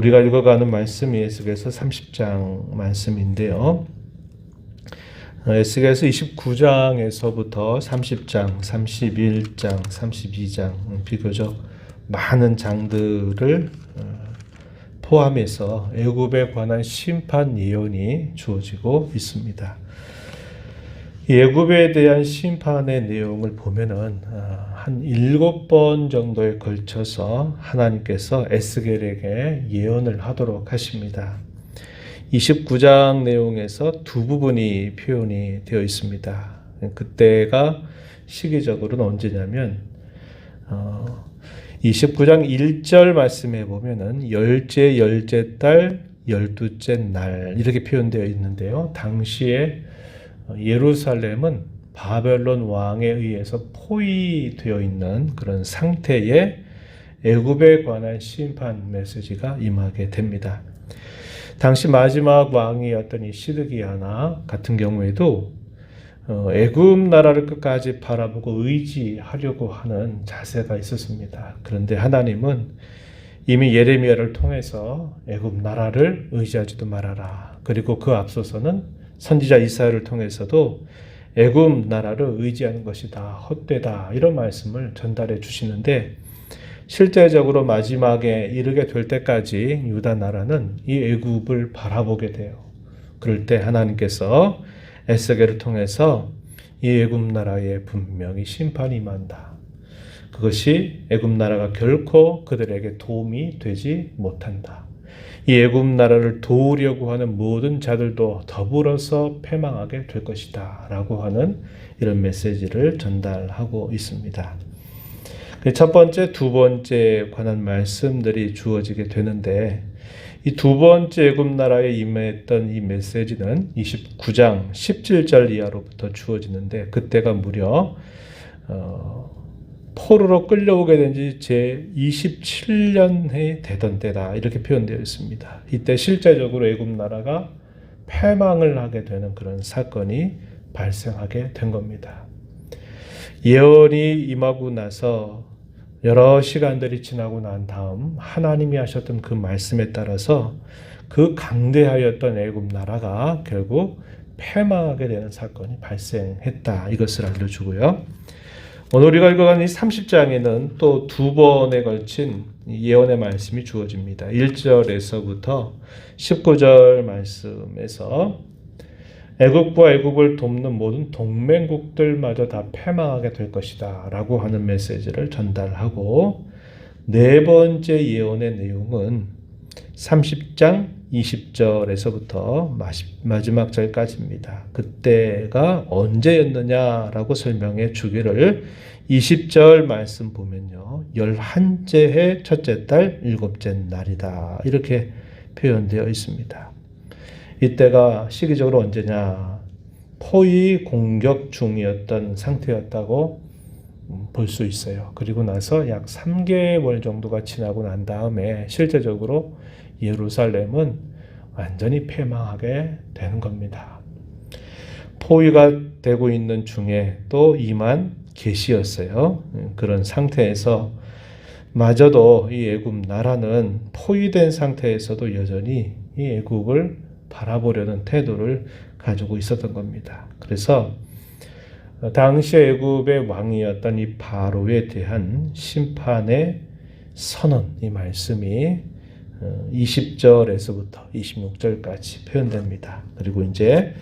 우리가 읽어가는 말씀이 에스겔서 30장 말씀인데요. 에스겔서 29장에서부터 30장, 31장, 32장 비교적 많은 장들을 포함해서 애굽에 관한 심판 예언이 주어지고 있습니다. 애굽에 대한 심판의 내용을 보면은 한 7번 정도에 걸쳐서 하나님께서 에스겔에게 예언을 하도록 하십니다. 29장 내용에서 두 부분이 표현이 되어 있습니다. 그때가 시기적으로는 언제냐면 29장 1절 말씀에 보면은 열째 달 12째 날 이렇게 표현되어 있는데요. 당시에 예루살렘은 바벨론 왕에 의해서 포위되어 있는 그런 상태에 애굽에 관한 심판 메시지가 임하게 됩니다. 당시 마지막 왕이었던 이 시드기야나 같은 경우에도 애굽 나라를 끝까지 바라보고 의지하려고 하는 자세가 있었습니다. 그런데 하나님은 이미 예레미야를 통해서 애굽 나라를 의지하지도 말아라. 그리고 그 앞서서는 선지자 이사야를 통해서도 애굽 나라를 의지하는 것이다. 헛되다. 이런 말씀을 전달해 주시는데 실제적으로 마지막에 이르게 될 때까지 유다 나라는 이 애굽을 바라보게 돼요. 그럴 때 하나님께서 에스겔을 통해서 이 애굽 나라에 분명히 심판이 임한다. 그것이 애굽 나라가 결코 그들에게 도움이 되지 못한다. 이 애굽 나라를 도우려고 하는 모든 자들도 더불어서 패망하게 될 것이다. 라고 하는 이런 메시지를 전달하고 있습니다. 첫 번째, 두 번째 관한 말씀들이 주어지게 되는데 이 두 번째 애굽 나라에 임했던 이 메시지는 29장 17절 이하로부터 주어지는데 그때가 무려 포로로 끌려오게 된 지 제 27년이 되던 때다 이렇게 표현되어 있습니다. 이때 실제적으로 애굽 나라가 패망을 하게 되는 그런 사건이 발생하게 된 겁니다. 예언이 임하고 나서 여러 시간들이 지나고 난 다음 하나님이 하셨던 그 말씀에 따라서 그 강대하였던 애굽 나라가 결국 패망하게 되는 사건이 발생했다. 이것을 알려주고요. 오늘 우리가 읽어가는 이 30장에는 또 두 번에 걸친 예언의 말씀이 주어집니다. 1절에서부터 19절 말씀에서 애굽과 애굽을 돕는 모든 동맹국들마저 다 패망하게 될 것이다 라고 하는 메시지를 전달하고 네 번째 예언의 내용은 30장 20절에서부터 마지막 절까지입니다. 그때가 언제였느냐라고 설명해 주기를 20절 말씀 보면요. 11째의 첫째 달 7째 날이다 이렇게 표현되어 있습니다. 이때가 시기적으로 언제냐? 포위 공격 중이었던 상태였다고 볼 수 있어요. 그리고 나서 약 3개월 정도가 지나고 난 다음에 실제적으로 예루살렘은 완전히 패망하게 되는 겁니다. 포위가 되고 있는 중에 또 임한 계시였어요. 그런 상태에서 마저도 이 애굽 나라는 포위된 상태에서도 여전히 이 애굽을 바라보려는 태도를 가지고 있었던 겁니다. 그래서 당시 애굽의 왕이었던 이 바로에 대한 심판의 선언, 이 말씀이 20절에서부터 26절까지 표현됩니다. 그리고 이제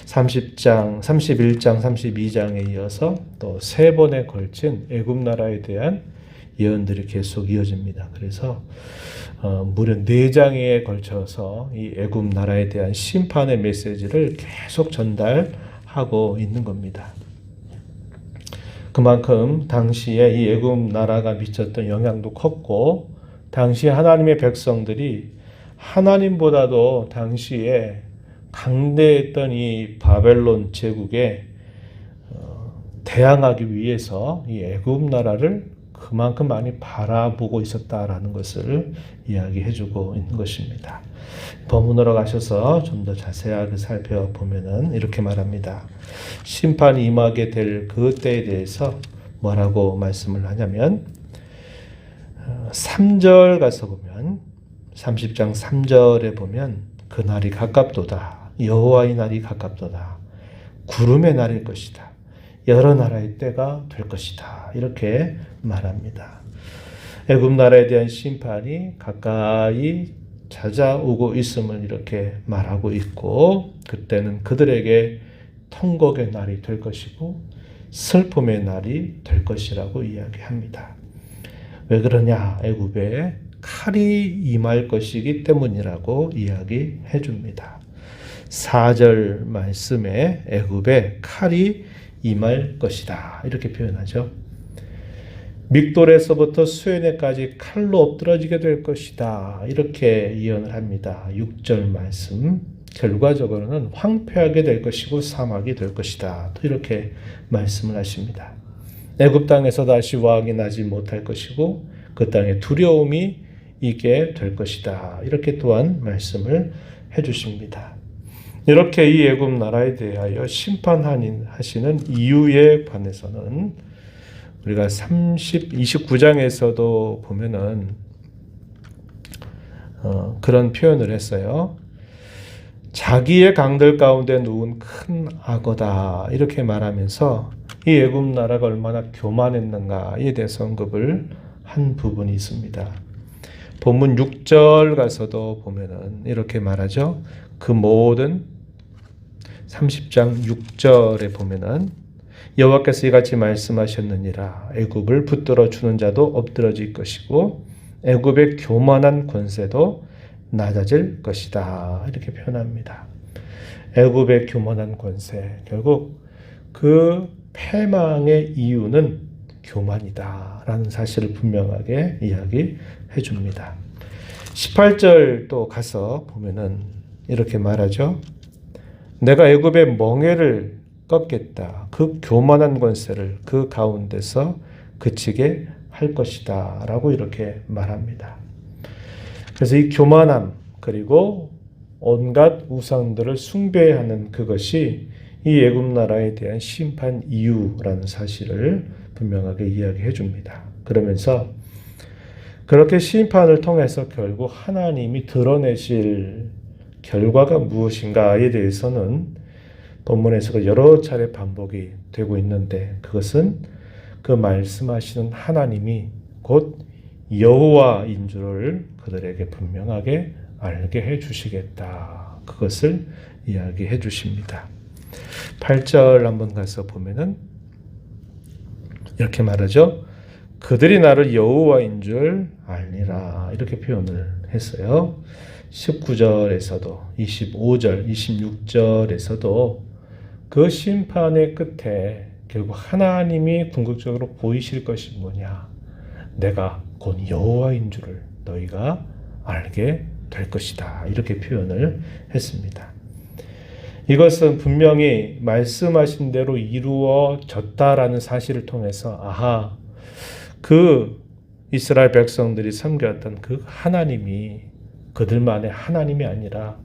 30장, 31장, 32장에 이어서 또 세 번에 걸친 애굽 나라에 대한 예언들이 계속 이어집니다. 그래서 무려 4장에 걸쳐서 이 애굽 나라에 대한 심판의 메시지를 계속 전달하고 있는 겁니다. 그만큼 당시에 이 애굽 나라가 미쳤던 영향도 컸고 당시 하나님의 백성들이 하나님보다도 당시에 강대했던 이 바벨론 제국에 대항하기 위해서 이 애굽 나라를 그만큼 많이 바라보고 있었다라는 것을 이야기해주고 있는 것입니다. 본문으로 가셔서 좀 더 자세하게 살펴보면은 이렇게 말합니다. 심판이 임하게 될 그때에 대해서 뭐라고 말씀을 하냐면 3절 가서 보면 30장 3절에 보면 그날이 가깝도다. 여호와의 날이 가깝도다. 구름의 날일 것이다. 여러 나라의 때가 될 것이다. 이렇게 말합니다. 애굽 나라에 대한 심판이 가까이 찾아오고 있음을 이렇게 말하고 있고, 그때는 그들에게 통곡의 날이 될 것이고 슬픔의 날이 될 것이라고 이야기합니다. 왜 그러냐? 애굽에 칼이 임할 것이기 때문이라고 이야기해 줍니다. 4절 말씀에 애굽에 칼이 임할 것이다 이렇게 표현하죠. 믹돌에서부터 수에네까지 칼로 엎드러지게 될 것이다 이렇게 예언을 합니다. 6절 말씀, 결과적으로는 황폐하게 될 것이고 사막이 될 것이다 또 이렇게 말씀을 하십니다. 애굽 땅에서 다시 왕이 나지 못할 것이고 그 땅에 두려움이 있게 될 것이다 이렇게 또한 말씀을 해주십니다. 이렇게 이 애굽 나라에 대하여 심판하시는 이유에 관해서는 우리가 29장에서도 보면은 그런 표현을 했어요. 자기의 강들 가운데 누운 큰 악어다 이렇게 말하면서 이 애굽 나라가 얼마나 교만했는가에 대해서 언급을 한 부분이 있습니다. 본문 6절 가서도 보면은 이렇게 말하죠. 그 모든 30장 6절에 보면은 여호와께서 이같이 말씀하셨느니라. 애굽을 붙들어 주는 자도 엎드러질 것이고 애굽의 교만한 권세도 낮아질 것이다 이렇게 표현합니다. 애굽의 교만한 권세, 결국 그 패망의 이유는 교만이다라는 사실을 분명하게 이야기해 줍니다. 18절 또 가서 보면은 이렇게 말하죠. 내가 애굽의 멍에를 꺾겠다. 그 교만한 권세를 그 가운데서 그치게 할 것이다 라고 이렇게 말합니다. 그래서 이 교만함 그리고 온갖 우상들을 숭배하는 그것이 이 애굽 나라에 대한 심판 이유라는 사실을 분명하게 이야기해 줍니다. 그러면서 그렇게 심판을 통해서 결국 하나님이 드러내실 결과가 무엇인가에 대해서는 본문에서 여러 차례 반복이 되고 있는데, 그것은 그 말씀하시는 하나님이 곧 여호와인 줄을 그들에게 분명하게 알게 해 주시겠다. 그것을 이야기해 주십니다. 8절 한번 가서 보면은 이렇게 말하죠. 그들이 나를 여호와인 줄 알리라. 이렇게 표현을 했어요. 19절에서도 25절, 26절에서도 그 심판의 끝에 결국 하나님이 궁극적으로 보이실 것이 뭐냐? 내가 곧 여호와인 줄을 너희가 알게 될 것이다. 이렇게 표현을 했습니다. 이것은 분명히 말씀하신 대로 이루어졌다라는 사실을 통해서 아하, 그 이스라엘 백성들이 섬겼던 그 하나님이 그들만의 하나님이 아니라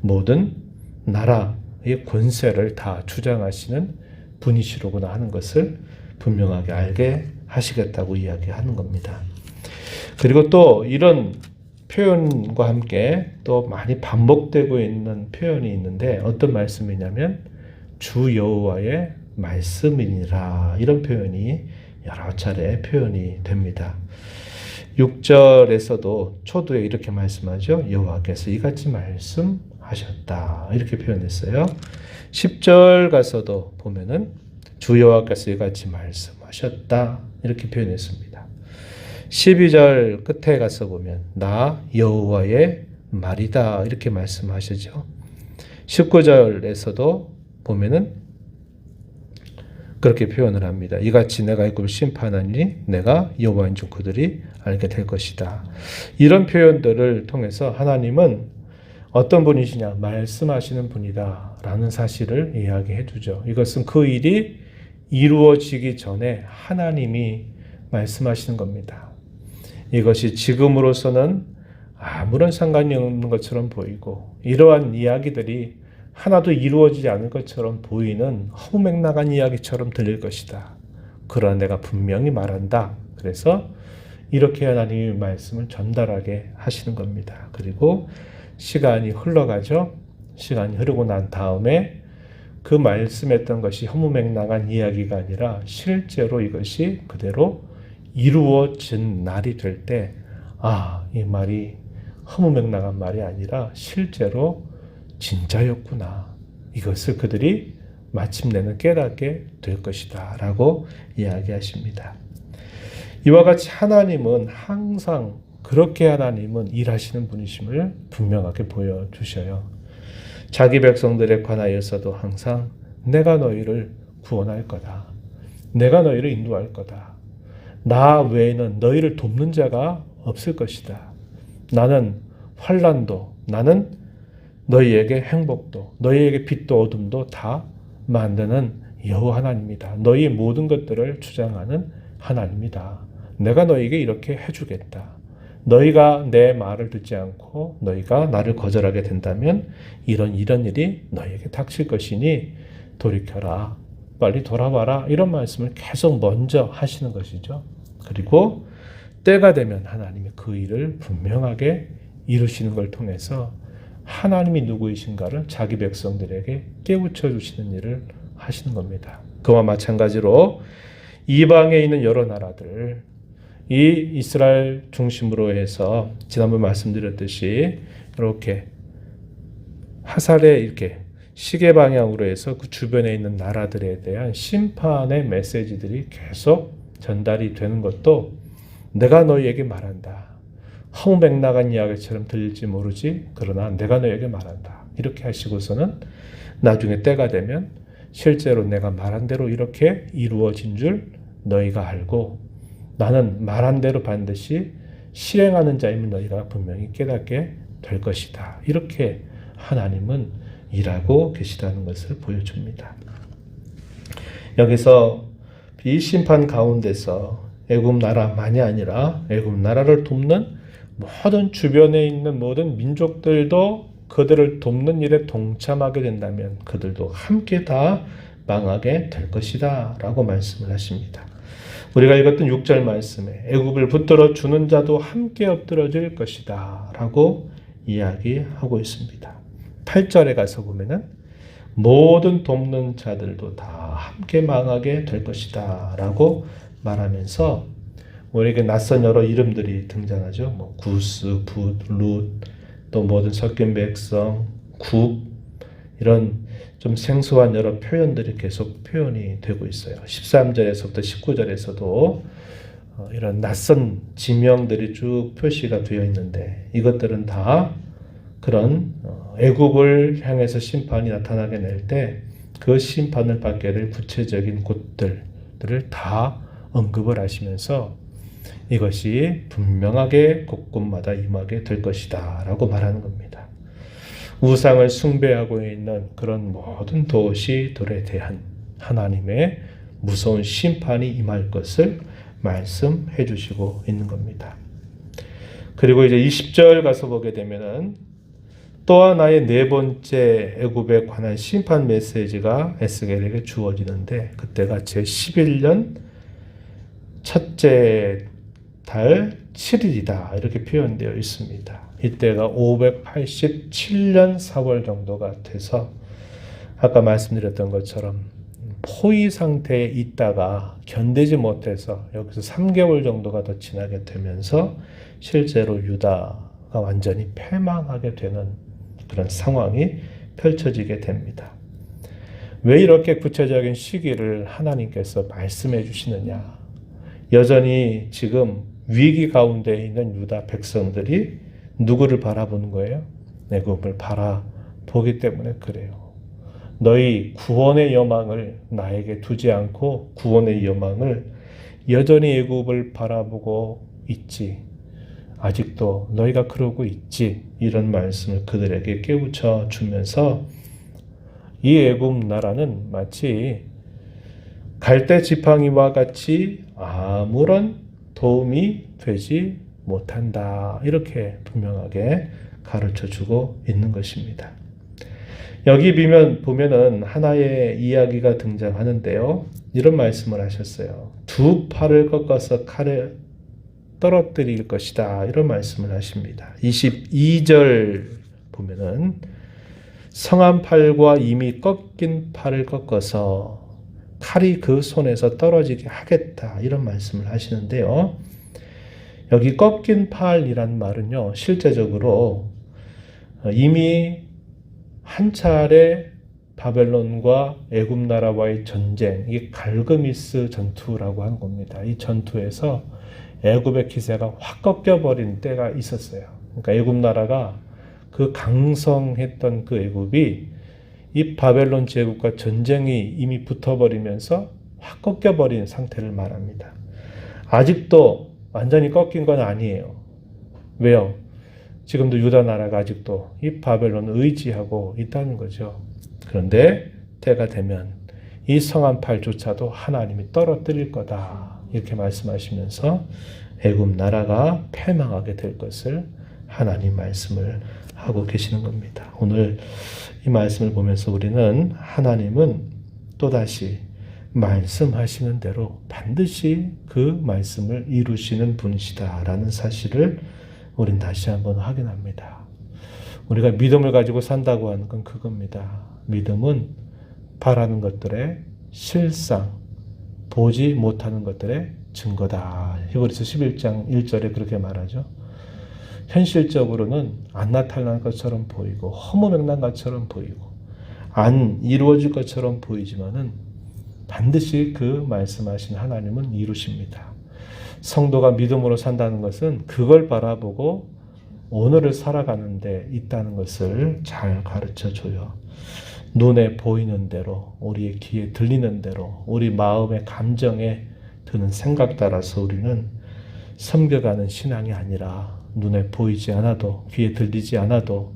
모든 나라의 권세를 다 주장하시는 분이시로구나 하는 것을 분명하게 알게 하시겠다고 이야기하는 겁니다. 그리고 또 이런 표현과 함께 또 많이 반복되고 있는 표현이 있는데 어떤 말씀이냐면 주 여호와의 말씀이니라, 이런 표현이 여러 차례 표현이 됩니다. 6절에서도 초두에 이렇게 말씀하죠. 여호와께서 이같이 말씀하셨다. 이렇게 표현했어요. 10절 가서도 보면은 주 여호와께서 이같이 말씀하셨다. 이렇게 표현했습니다. 12절 끝에 가서 보면 나 여호와의 말이다. 이렇게 말씀하시죠. 19절에서도 보면은 그렇게 표현을 합니다. 이같이 내가 애굽을 심판하니 내가 여호와인 줄 그들이 알게 될 것이다. 이런 표현들을 통해서 하나님은 어떤 분이시냐? 말씀하시는 분이다 라는 사실을 이야기해 주죠. 이것은 그 일이 이루어지기 전에 하나님이 말씀하시는 겁니다. 이것이 지금으로서는 아무런 상관이 없는 것처럼 보이고 이러한 이야기들이 하나도 이루어지지 않을 것처럼 보이는 허무맹랑한 이야기처럼 들릴 것이다. 그러나 내가 분명히 말한다. 그래서 이렇게 하나님의 말씀을 전달하게 하시는 겁니다. 그리고 시간이 흘러가죠. 시간이 흐르고 난 다음에 그 말씀했던 것이 허무맹랑한 이야기가 아니라 실제로 이것이 그대로 이루어진 날이 될 때, 이 말이 허무맹랑한 말이 아니라 실제로 진짜였구나. 이것을 그들이 마침내는 깨닫게 될 것이다 라고 이야기하십니다. 이와 같이 하나님은 항상 그렇게 하나님은 일하시는 분이심을 분명하게 보여주셔요. 자기 백성들에 관하여서도 항상 내가 너희를 구원할 거다. 내가 너희를 인도할 거다. 나 외에는 너희를 돕는 자가 없을 것이다. 나는 환난도, 나는 너희에게 행복도, 너희에게 빛도 어둠도 다 만드는 여호와 하나님이다. 너희의 모든 것들을 주장하는 하나님이다. 내가 너희에게 이렇게 해주겠다. 너희가 내 말을 듣지 않고 너희가 나를 거절하게 된다면 이런 일이 너희에게 닥칠 것이니 돌이켜라. 빨리 돌아와라. 이런 말씀을 계속 먼저 하시는 것이죠. 그리고 때가 되면 하나님이 그 일을 분명하게 이루시는 걸 통해서 하나님이 누구이신가를 자기 백성들에게 깨우쳐 주시는 일을 하시는 겁니다. 그와 마찬가지로 이방에 있는 여러 나라들, 이 이스라엘 중심으로 해서 지난번 말씀드렸듯이 이렇게 화살에 이렇게 시계 방향으로 해서 그 주변에 있는 나라들에 대한 심판의 메시지들이 계속 전달이 되는 것도 내가 너희에게 말한다. 허무맹랑한 이야기처럼 들릴지 모르지 그러나 내가 너희에게 말한다. 이렇게 하시고서는 나중에 때가 되면 실제로 내가 말한 대로 이렇게 이루어진 줄 너희가 알고 나는 말한 대로 반드시 실행하는 자임을 너희가 분명히 깨닫게 될 것이다. 이렇게 하나님은 일하고 계시다는 것을 보여줍니다. 여기서 비심판 가운데서 애굽 나라만이 아니라 애굽 나라를 돕는 모든 주변에 있는 모든 민족들도 그들을 돕는 일에 동참하게 된다면 그들도 함께 다 망하게 될 것이다 라고 말씀을 하십니다. 우리가 읽었던 6절 말씀에 애굽을 붙들어 주는 자도 함께 엎드러질 것이다 라고 이야기하고 있습니다. 8절에 가서 보면은 모든 돕는 자들도 다 함께 망하게 될 것이다 라고 말하면서 우리에게 낯선 여러 이름들이 등장하죠. 뭐 구스, 붓, 룻, 또 모든 섞인 백성, 국 이런 좀 생소한 여러 표현들이 계속 표현이 되고 있어요. 13절에서부터 19절에서도 이런 낯선 지명들이 쭉 표시가 되어 있는데 이것들은 다 그런 애국을 향해서 심판이 나타나게 낼 때 그 심판을 받게 될 구체적인 곳들을 다 언급을 하시면서 이것이 분명하게 곳곳마다 임하게 될 것이다 라고 말하는 겁니다. 우상을 숭배하고 있는 그런 모든 도시들에 대한 하나님의 무서운 심판이 임할 것을 말씀해 주시고 있는 겁니다. 그리고 이제 20절 가서 보게 되면은 또 하나의 네 번째 애굽에 관한 심판 메시지가 에스겔에게 주어지는데 그때가 제11년 첫째 달 7일이다 이렇게 표현되어 있습니다. 이때가 587년 4월 정도가 돼서 아까 말씀드렸던 것처럼 포위 상태에 있다가 견디지 못해서 여기서 3개월 정도가 더 지나게 되면서 실제로 유다가 완전히 패망하게 되는 그런 상황이 펼쳐지게 됩니다. 왜 이렇게 구체적인 시기를 하나님께서 말씀해 주시느냐? 여전히 지금 위기 가운데 있는 유다 백성들이 누구를 바라보는 거예요? 애굽을 바라보기 때문에 그래요. 너희 구원의 여망을 나에게 두지 않고 구원의 여망을 여전히 애굽을 바라보고 있지. 아직도 너희가 그러고 있지. 이런 말씀을 그들에게 깨우쳐 주면서 이 애굽 나라는 마치 갈대 지팡이와 같이 아무런 도움이 되지 못한다. 이렇게 분명하게 가르쳐주고 있는 것입니다. 여기 보면은 하나의 이야기가 등장하는데요. 이런 말씀을 하셨어요. 두 팔을 꺾어서 칼에 떨어뜨릴 것이다. 이런 말씀을 하십니다. 22절 보면은 성한 팔과 이미 꺾인 팔을 꺾어서 칼이 그 손에서 떨어지게 하겠다. 이런 말씀을 하시는데요. 여기 꺾인 팔이란 말은요, 실제적으로 이미 한 차례 바벨론과 애굽 나라와의 전쟁, 이게 갈그미스 전투라고 하는 겁니다. 이 전투에서 애굽의 기세가 확 꺾여버린 때가 있었어요. 그러니까 애굽 나라가 그 강성했던 그 애굽이 이 바벨론 제국과 전쟁이 이미 붙어버리면서 확 꺾여버린 상태를 말합니다. 아직도 완전히 꺾인 건 아니에요. 왜요? 지금도 유다 나라가 아직도 이 바벨론을 의지하고 있다는 거죠. 그런데 때가 되면 이 성한 팔조차도 하나님이 떨어뜨릴 거다. 이렇게 말씀하시면서 애굽 나라가 패망하게 될 것을 하나님 말씀을 하고 계시는 겁니다. 오늘 이 말씀을 보면서 우리는 하나님은 또다시 말씀하시는 대로 반드시 그 말씀을 이루시는 분이시다라는 사실을 우린 다시 한번 확인합니다. 우리가 믿음을 가지고 산다고 하는 건 그겁니다. 믿음은 바라는 것들의 실상, 보지 못하는 것들의 증거다. 히브리서 11장 1절에 그렇게 말하죠. 현실적으로는 안 나타날 것처럼 보이고 허무맹랑한 것처럼 보이고 안 이루어질 것처럼 보이지만은 반드시 그 말씀하신 하나님은 이루십니다. 성도가 믿음으로 산다는 것은 그걸 바라보고 오늘을 살아가는 데 있다는 것을 잘 가르쳐 줘요. 눈에 보이는 대로, 우리의 귀에 들리는 대로, 우리 마음의 감정에 드는 생각 따라서 우리는 섬겨가는 신앙이 아니라 눈에 보이지 않아도, 귀에 들리지 않아도,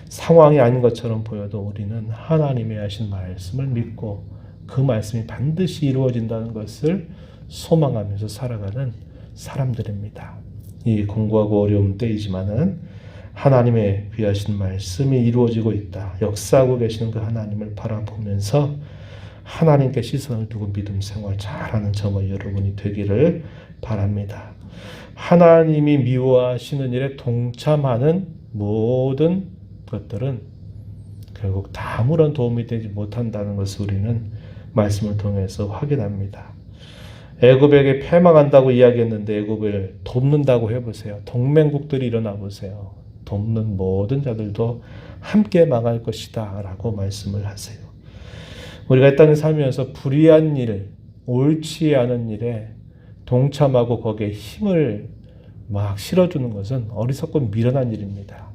상황이 아닌 것처럼 보여도 우리는 하나님이 하신 말씀을 믿고 그 말씀이 반드시 이루어진다는 것을 소망하면서 살아가는 사람들입니다. 이 공고하고 어려운 때이지만은 하나님의 귀하신 말씀이 이루어지고 있다. 역사하고 계시는 그 하나님을 바라보면서 하나님께 시선을 두고 믿음 생활 잘하는 저와 여러분이 되기를 바랍니다. 하나님이 미워하시는 일에 동참하는 모든 것들은 결국 다 아무런 도움이 되지 못한다는 것을 우리는 말씀을 통해서 확인합니다. 애굽에게 패망한다고 이야기했는데 애굽을 돕는다고 해보세요. 동맹국들이 일어나 보세요. 돕는 모든 자들도 함께 망할 것이다 라고 말씀을 하세요. 우리가 이 땅에 살면서 불의한 일, 옳지 않은 일에 동참하고 거기에 힘을 막 실어주는 것은 어리석고 미련한 일입니다.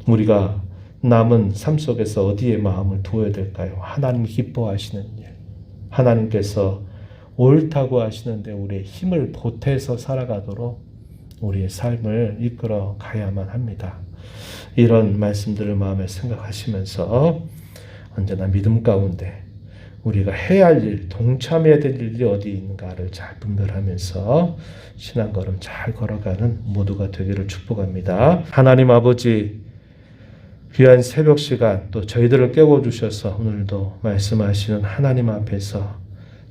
우리가 남은 삶 속에서 어디에 마음을 두어야 될까요? 하나님 기뻐하시는 일, 하나님께서 옳다고 하시는데 우리의 힘을 보태서 살아가도록 우리의 삶을 이끌어 가야만 합니다. 이런 말씀들을 마음에 생각하시면서 언제나 믿음 가운데 우리가 해야 할 일, 동참해야 될 일이 어디 있는가를 잘 분별하면서 신앙걸음 잘 걸어가는 모두가 되기를 축복합니다. 하나님 아버지, 귀한 새벽 시간 또 저희들을 깨워주셔서 오늘도 말씀하시는 하나님 앞에서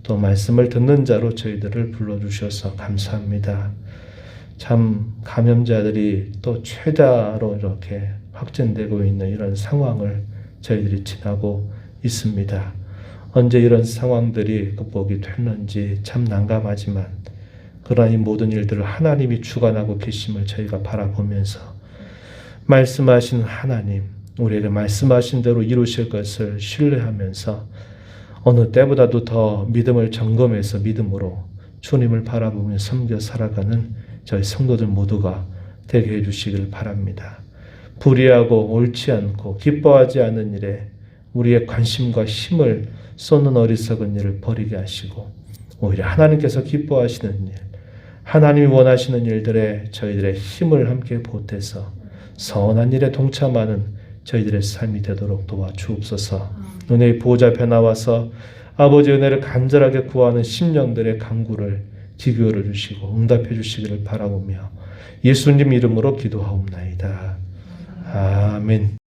또 말씀을 듣는 자로 저희들을 불러주셔서 감사합니다. 참 감염자들이 또 최다로 이렇게 확진되고 있는 이런 상황을 저희들이 지나고 있습니다. 언제 이런 상황들이 극복이 됐는지 참 난감하지만 그러나 이 모든 일들을 하나님이 주관하고 계심을 저희가 바라보면서 말씀하신 하나님, 우리에게 말씀하신 대로 이루실 것을 신뢰하면서 어느 때보다도 더 믿음을 점검해서 믿음으로 주님을 바라보며 섬겨 살아가는 저희 성도들 모두가 되게 해주시기를 바랍니다. 불의하고 옳지 않고 기뻐하지 않는 일에 우리의 관심과 힘을 쏟는 어리석은 일을 버리게 하시고 오히려 하나님께서 기뻐하시는 일, 하나님이 원하시는 일들에 저희들의 힘을 함께 보태서 선한 일에 동참하는 저희들의 삶이 되도록 도와주옵소서. 은혜의 보호자 앞에 나와서 아버지 은혜를 간절하게 구하는 심령들의 간구를 기교를 주시고 응답해 주시기를 바라오며 예수님 이름으로 기도하옵나이다. 아멘.